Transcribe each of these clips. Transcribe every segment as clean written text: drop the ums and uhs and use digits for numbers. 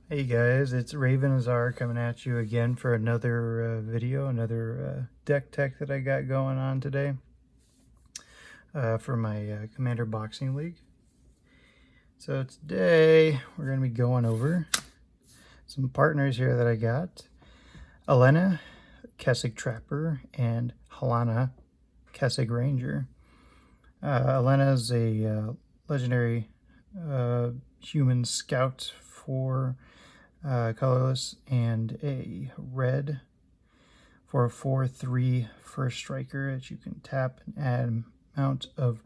Hey guys, it's Raven Azar coming at you again for another video, another deck tech that I got going on today for my Commander Boxing League. So today we're going to be going over some partners here that I got. Alena, Kessig Trapper, and Halana, Kessig Ranger. Alena is a legendary human scout for colorless and a red for a 4/3 first striker that you can tap and add amount of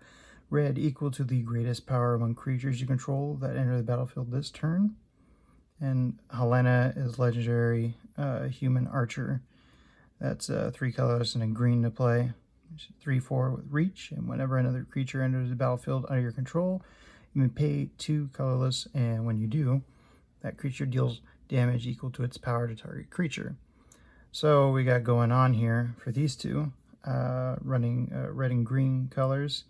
red equal to the greatest power among creatures you control that enter the battlefield this turn. And Halana is legendary human archer. That's 3 colorless and a green to play. 3/4 with reach, and whenever another creature enters the battlefield under your control, you may pay 2 colorless, and when you do, that creature deals damage equal to its power to target creature. So we got going on here for these two, running red and green colors.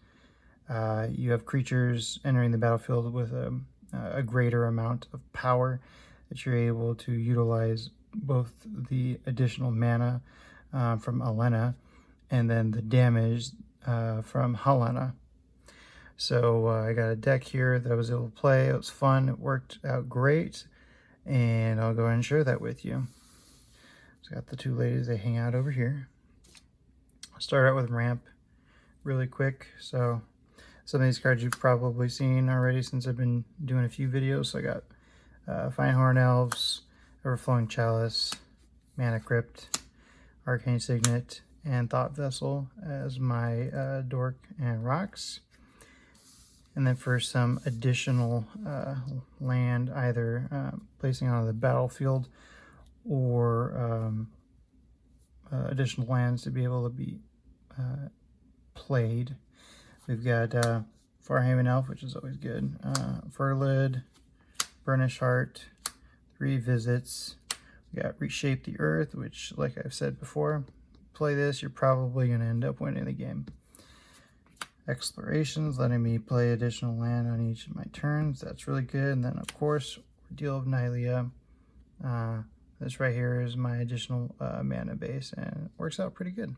You have creatures entering the battlefield with a greater amount of power that you're able to utilize both the additional mana from Alena and then the damage from Halana. So I got a deck here that I was able to play. It was fun. It worked out great. And I'll go ahead and share that with you. So I got the two ladies. They hang out over here. I'll start out with Ramp really quick. So some of these cards you've probably seen already since I've been doing a few videos. So I got Finehorn Elves, Everflowing Chalice, Mana Crypt, Arcane Signet, and Thought Vessel as my Dork and Rocks. And then for some additional land, either placing on the battlefield or additional lands to be able to be played, we've got Farhaven Elf, which is always good, Furlid, Burnish Heart, 3 visits. We got Reshape the Earth, which, like I've said before, play this, you're probably going to end up winning the game. Explorations, letting me play additional land on each of my turns. That's really good. And then, of course, Ordeal of Nylea. This right here is my additional mana base, and it works out pretty good.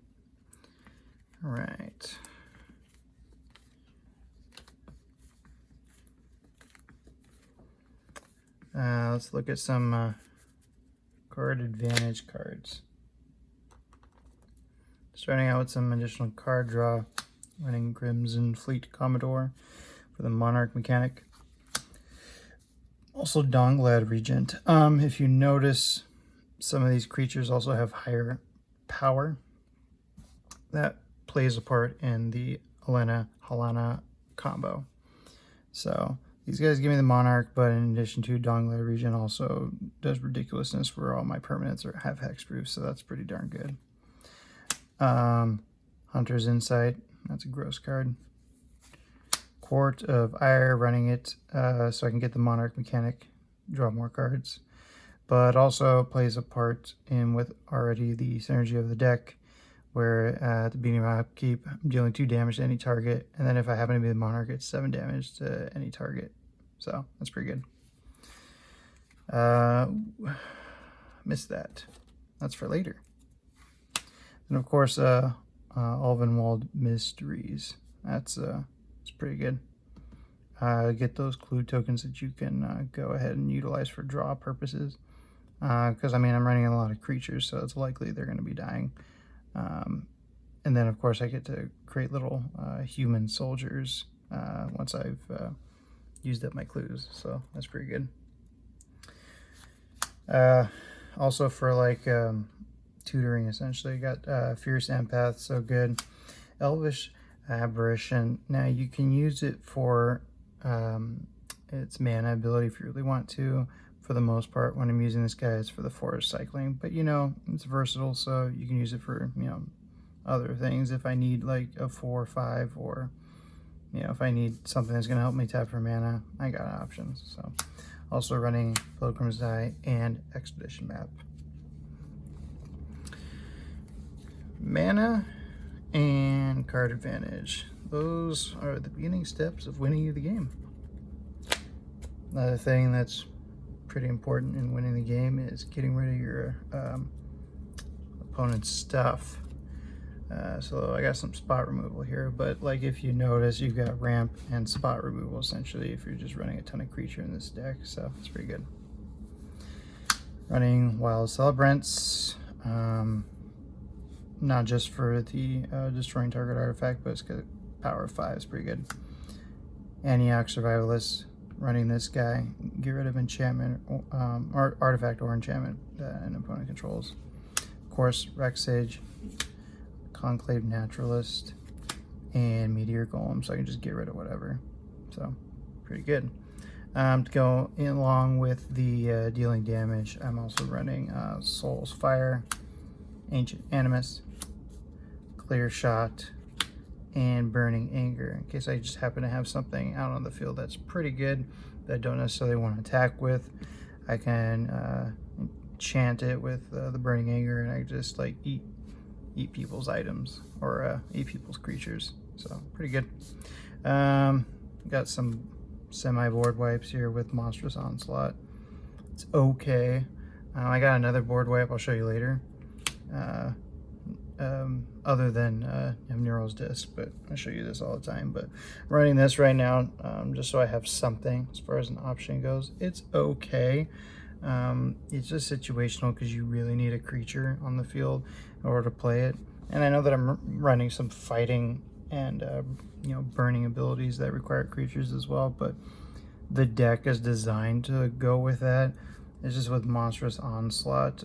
All right. Let's look at some card advantage cards. Starting out with some additional card draw. Running Crimson Fleet Commodore for the Monarch mechanic. Also Donglad Regent. If you notice, some of these creatures also have higher power. That plays a part in the Alena Halana combo. So these guys give me the Monarch, but in addition to Donglad Regent also does ridiculousness where all my permanents have hexproof, so that's pretty darn good. Hunter's Insight. That's a gross card. Court of Ire, running it so I can get the Monarch mechanic, draw more cards. But also plays a part in with already the synergy of the deck, where at the beginning of my upkeep, I'm dealing 2 damage to any target, and then if I happen to be the Monarch, it's 7 damage to any target. So that's pretty good. Missed that. That's for later. And of course, Alvenwald Mysteries. That's it's pretty good. Get those clue tokens that you can go ahead and utilize for draw purposes. Because I mean, I'm running a lot of creatures, so it's likely they're going to be dying. And then, of course, I get to create little human soldiers once I've used up my clues. So that's pretty good. Also for like tutoring, essentially, got Fierce Empath, so good. Elvish Aberration. Now you can use it for its mana ability if you really want to. For the most part, when I'm using this guy, it's for the forest cycling, but you know, it's versatile, so you can use it for, you know, other things. If I need like a 4 or 5, or you know, if I need something that's going to help me tap for mana, I got options. So also running Pilgrim's Eye and Expedition Map. Mana and card advantage. Those are the beginning steps of winning you the game. Another thing that's pretty important in winning the game is getting rid of your opponent's stuff. So I got some spot removal here, but like if you notice, you've got ramp and spot removal essentially if you're just running a ton of creature in this deck, so it's pretty good. Running Wild Celebrants, not just for the destroying target artifact, but it's got power of 5, it's pretty good. Aniak Survivalist, running this guy, get rid of enchantment or artifact or enchantment that an opponent controls. Of course, Rex Sage, Conclave Naturalist, and Meteor Golem, so I can just get rid of whatever. So, pretty good. To go in along with the dealing damage, I'm also running Soul's Fire, Ancient Animus, Clear Shot, and Burning Anger, in case I just happen to have something out on the field that's pretty good that I don't necessarily want to attack with. I can enchant it with the Burning Anger, and I just like eat people's items or eat people's creatures, so pretty good. Got some semi-board wipes here with Monstrous Onslaught. It's okay. I got another board wipe I'll show you later, other than Nero's Disc, but I show you this all the time. But running this right now, just so I have something as far as an option goes. It's okay. It's just situational because you really need a creature on the field in order to play it. And I know that I'm running some fighting and you know, burning abilities that require creatures as well, but the deck is designed to go with that. It's just with Monstrous Onslaught,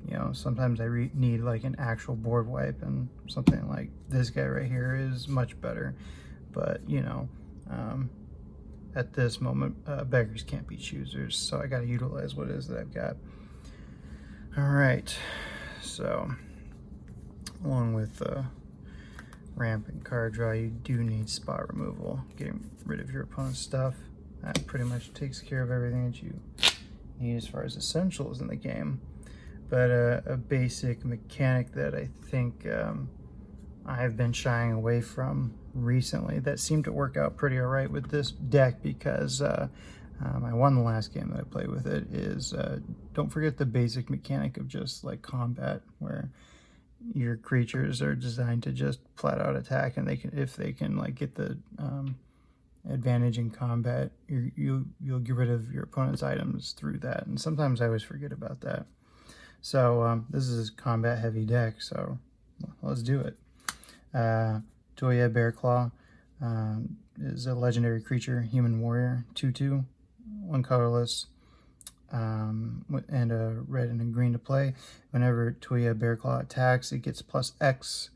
you know, sometimes I need like an actual board wipe, and something like this guy right here is much better. But you know, at this moment, beggars can't be choosers, so I got to utilize what it is that I've got. All right, so along with ramp and card draw, you do need spot removal. Getting rid of your opponent's stuff, that pretty much takes care of everything that you need as far as essentials in the game. But a basic mechanic that I think I've been shying away from recently that seemed to work out pretty all right with this deck, because I won the last game that I played with it, is don't forget the basic mechanic of just like combat, where your creatures are designed to just flat out attack, and they can, if they can like get the advantage in combat, you'll get rid of your opponent's items through that. And sometimes I always forget about that. So this is a combat heavy deck, so let's do it. Toya Bearclaw is a legendary creature, human warrior, 2/2, 1 colorless, and a red and a green to play. Whenever Toya Bearclaw attacks, it gets +X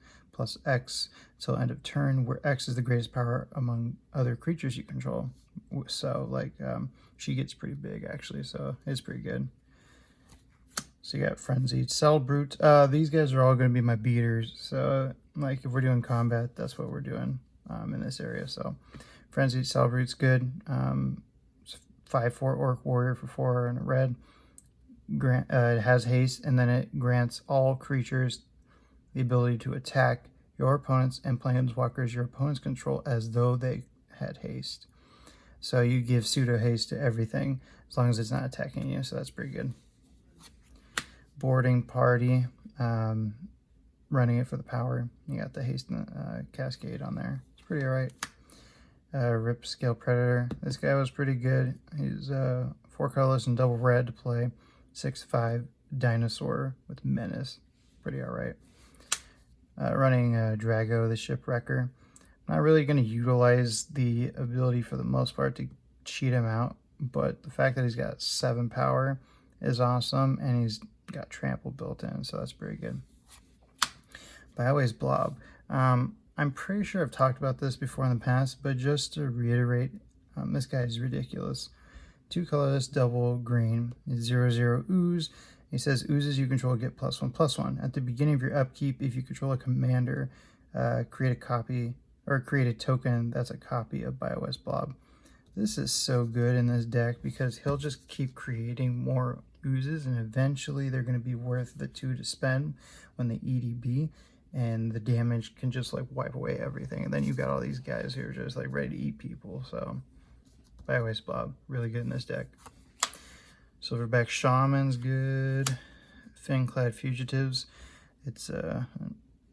until end of turn, where X is the greatest power among other creatures you control. So like she gets pretty big actually, so it's pretty good. So you got Frenzied Cellbrute. These guys are all going to be my beaters, so like if we're doing combat, that's what we're doing in this area. So Frenzied Cellbrute's good. 5/4 Orc Warrior for 4 and a red. It has haste, and then it grants all creatures the ability to attack your opponents and planeswalkers your opponents control as though they had haste. So you give pseudo haste to everything as long as it's not attacking you, so that's pretty good. Boarding Party, running it for the power. You got the haste and the cascade on there. It's pretty alright. Rip Scale Predator. This guy was pretty good. He's 4 colorless and double red to play. 6/5 dinosaur with menace. Pretty alright. Running Drago the Shipwrecker. Not really going to utilize the ability for the most part to cheat him out, but the fact that he's got 7 power is awesome, and he's got trample built in, so that's pretty good. Byways Blob. I'm pretty sure I've talked about this before in the past, but just to reiterate, this guy is ridiculous. 2 colorless, double green, 0/0 ooze. He says oozes you control get +1/+1. At the beginning of your upkeep, if you control a commander, create a copy or create a token that's a copy of Byways Blob. This is so good in this deck because he'll just keep creating more oozes, and eventually they're going to be worth the 2 to spend when they EDB, and the damage can just like wipe away everything. And then you got all these guys who are just like ready to eat people. So Byways Blob, really good in this deck. Silverback Shaman's good. Fin-clad Fugitives. It's an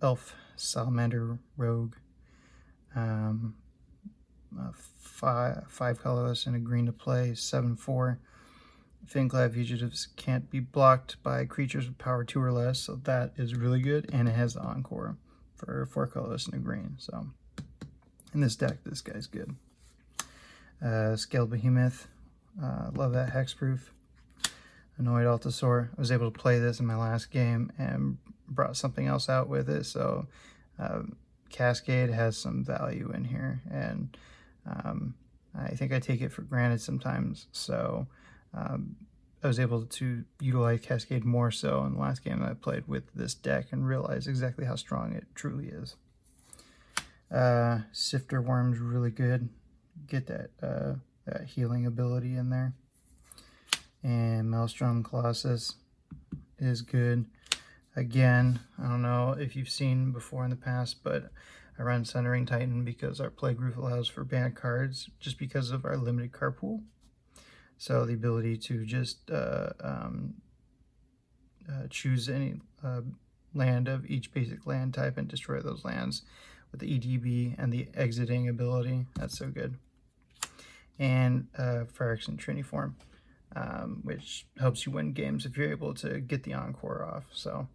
Elf Salamander Rogue. Five colorless and a green to play. 7/4. Fin-clad Fugitives can't be blocked by creatures with power 2 or less, so that is really good. And it has the Encore for 4 colorless and a green. So in this deck, this guy's good. Scaled Behemoth. Love that hexproof. Annoyed Altasaur. I was able to play this in my last game and brought something else out with it. So Cascade has some value in here, and I think I take it for granted sometimes. So I was able to utilize Cascade more so in the last game that I played with this deck and realized exactly how strong it truly is. Sifter Worm's really good. Get that healing ability in there. And Maelstrom Colossus is good. Again, I don't know if you've seen before in the past, but I run Sundering Titan because our play group allows for banned cards just because of our limited card pool. So the ability to just choose any land of each basic land type and destroy those lands with the EDB and the exiting ability. That's so good. And Phyrexian Triniform, which helps you win games if you're able to get the Encore off. So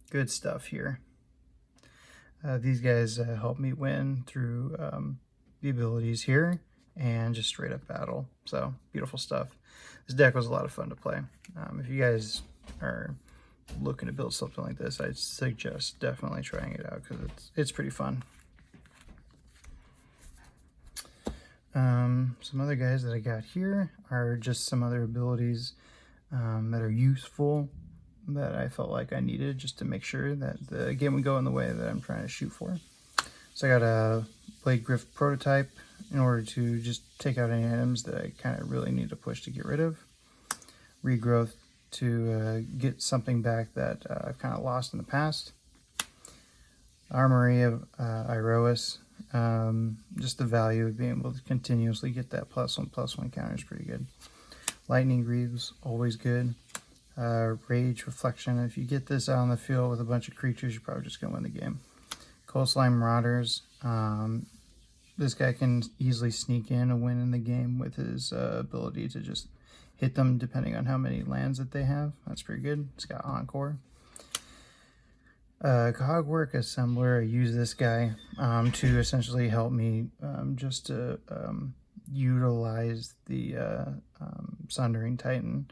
good stuff here. These guys help me win through the abilities here and just straight up battle. So beautiful stuff. This deck was a lot of fun to play. If you guys are looking to build something like this, I'd suggest definitely trying it out because it's pretty fun. Some other guys that I got here are just some other abilities that are useful that I felt like I needed just to make sure that the game would go in the way that I'm trying to shoot for. So I got a Blade Griff prototype in order to just take out any items that I kind of really need to push to get rid of. Regrowth to get something back that I've kind of lost in the past. Armory of Iroas. Just the value of being able to continuously get that +1/+1 counter is pretty good. Lightning Greaves, always good. Rage Reflection. If you get this out on the field with a bunch of creatures, you're probably just going to win the game. Coastline Marauders. This guy can easily sneak in and win in the game with his ability to just hit them depending on how many lands that they have. That's pretty good. It's got Encore. Cogwork Assembler, I use this guy to essentially help me just to utilize the Sundering Titan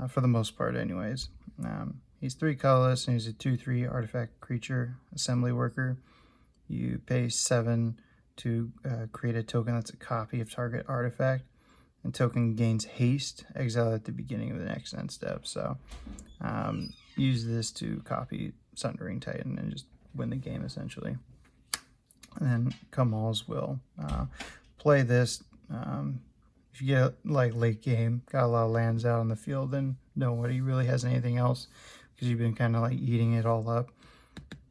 for the most part anyways. He's 3 colorless and he's a 2/3 artifact creature, assembly worker. You pay 7 to create a token that's a copy of target artifact, and token gains haste, exile at the beginning of the next end step. So use this to copy Sundering Titan and just win the game essentially. And then Kamal's will play this if you get like late game, got a lot of lands out on the field and nobody really has anything else because you've been kind of like eating it all up.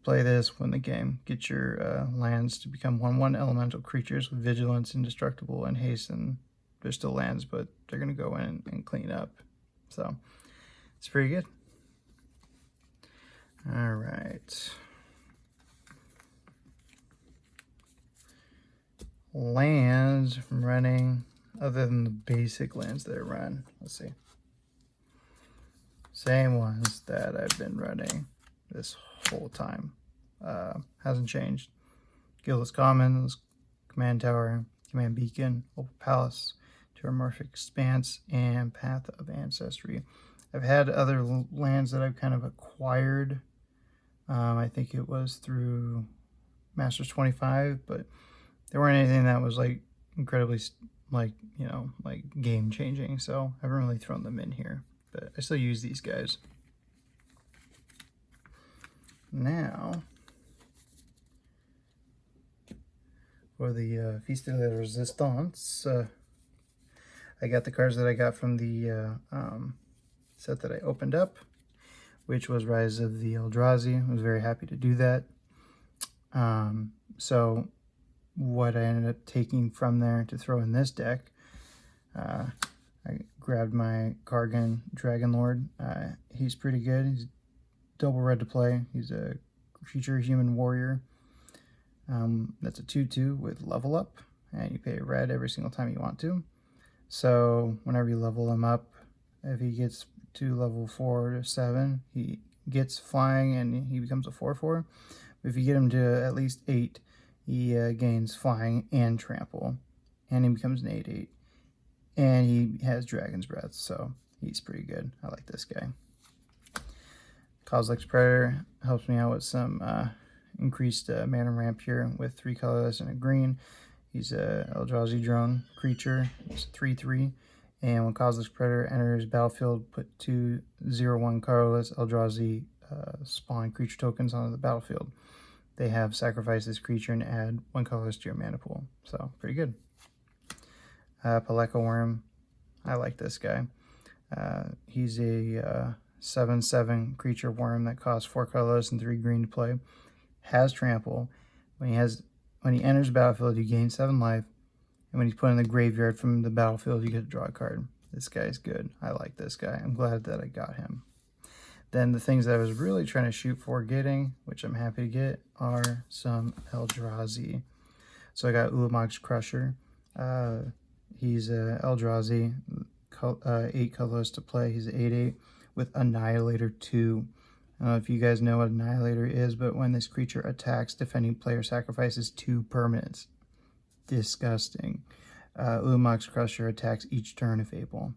Play this, win the game. Get your lands to become 1/1 elemental creatures with vigilance, indestructible, and haste, and they're still lands, but they're going to go in and clean up. So it's pretty good. All right. Lands from running, other than the basic lands that I run. Let's see. Same ones that I've been running this whole time. Hasn't changed. Guildless Commons, Command Tower, Command Beacon, Opal Palace, Terramorphic Expanse, and Path of Ancestry. I've had other lands that I've kind of acquired. I think it was through Masters 25, but there weren't anything that was like incredibly like, you know, like game changing. So I haven't really thrown them in here, but I still use these guys. Now, for the Feast de la Resistance, I got the cards that I got from the set that I opened up, which was Rise of the Eldrazi. I was very happy to do that. So what I ended up taking from there to throw in this deck, I grabbed my Kargan Dragon Lord. He's pretty good. He's double red to play. He's a creature human warrior. That's a 2/2 with level up, and you pay red every single time you want to. So whenever you level him up, if he gets to level 4 to 7, he gets flying and he becomes a 4/4. If you get him to at least 8, he gains flying and trample, and he becomes an 8/8. And he has Dragon's Breath, so he's pretty good. I like this guy. Kozilek's Predator helps me out with some increased mana ramp here with 3 colorless and a green. He's a Eldrazi drone creature. He's a 3/3. And when Kozilek's Predator enters battlefield, put 2 0/1 colorless Eldrazi spawn creature tokens onto the battlefield. They have sacrificed this creature and add 1 colorless to your mana pool. So pretty good. Paleka Worm. I like this guy. He's a 7/7 creature worm that costs 4 colorless and 3 green to play. Has trample. When he enters battlefield, you gain 7 life. And when he's put in the graveyard from the battlefield, you get to draw a card. This guy's good. I like this guy. I'm glad that I got him. Then the things that I was really trying to shoot for getting, which I'm happy to get, are some Eldrazi. So I got Ulamog's Crusher. He's a Eldrazi, 8 colors to play. He's an 8/8 with Annihilator 2. I don't know if you guys know what Annihilator is, but when this creature attacks, defending player sacrifices 2 permanents. Disgusting. Ulamog's Crusher attacks each turn if able.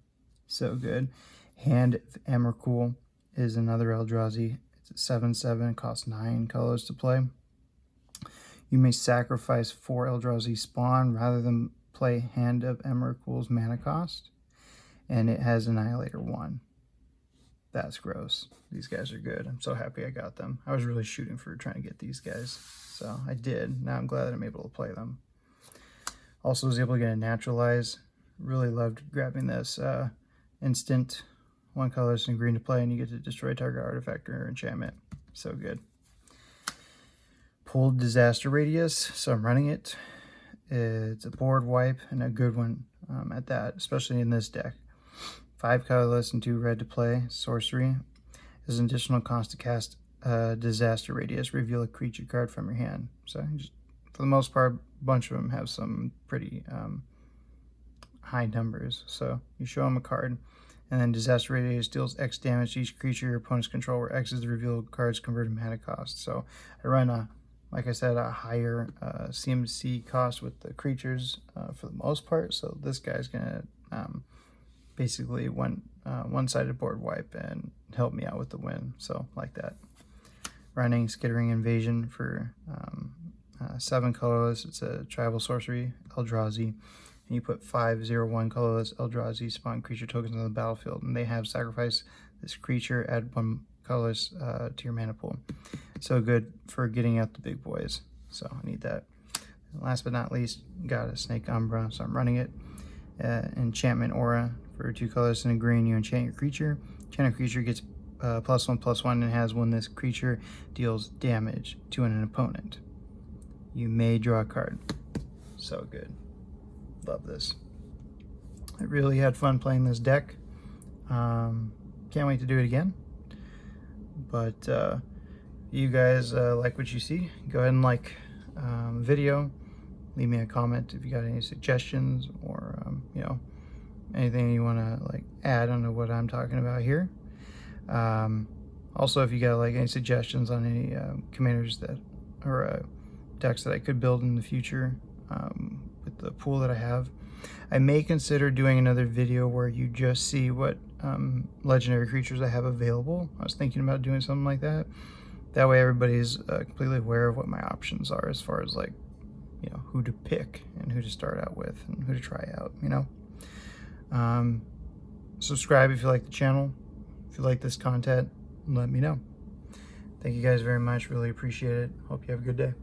So good. Hand of Emrakul is another Eldrazi. It's a 7/7, costs 9 colors to play. You may sacrifice 4 Eldrazi spawn rather than play Hand of Emrakul's mana cost. And it has Annihilator 1. That's gross. These guys are good. I'm so happy I got them. I was really shooting for trying to get these guys. So I did. Now I'm glad that I'm able to play them. Also was able to get a Naturalize. Really loved grabbing this instant 1 colorless and green to play, and you get to destroy target artifact or enchantment. So good. Pulled Disaster Radius, so I'm running it. It's a board wipe and a good one at that, especially in this deck. 5 colorless and 2 red to play. Sorcery. There's an additional cost to cast Disaster Radius. Reveal a creature card from your hand. So just, for the most part, a bunch of them have some pretty high numbers. So you show them a card, and then Disaster Radius deals X damage to each creature your opponents control, where X is the revealed card's converted mana cost. So I run like I said, a higher CMC cost with the creatures for the most part. So this guy's gonna basically one-sided board wipe and help me out with the win. So like that. Running Skittering Invasion for 7 colorless. It's a tribal sorcery, Eldrazi. And you put 5 0/1 colorless Eldrazi spawn creature tokens on the battlefield, and they have sacrifice this creature, add 1 colorless to your mana pool. So good for getting out the big boys. So I need that. And last but not least, got a Snake Umbra, so I'm running it. Enchantment Aura for 2 colors and a green. You enchant your creature. Enchanted creature gets +1/+1 and has when this creature deals damage to an opponent. You may draw a card. So good. Love this. I really had fun playing this deck. Can't wait to do it again. But you guys like what you see, go ahead and like the video. Leave me a comment if you got any suggestions or you know, anything you want to like add onto what I'm talking about here. Also, if you got like any suggestions on any commanders that or decks that I could build in the future with the pool that I have, I may consider doing another video where you just see what legendary creatures I have available. I was thinking about doing something like that. That way everybody's completely aware of what my options are as far as like, you know, who to pick and who to start out with and who to try out, you know. Subscribe if you like the channel. If you like this content, let me know. Thank you guys very much. Really appreciate it. Hope you have a good day.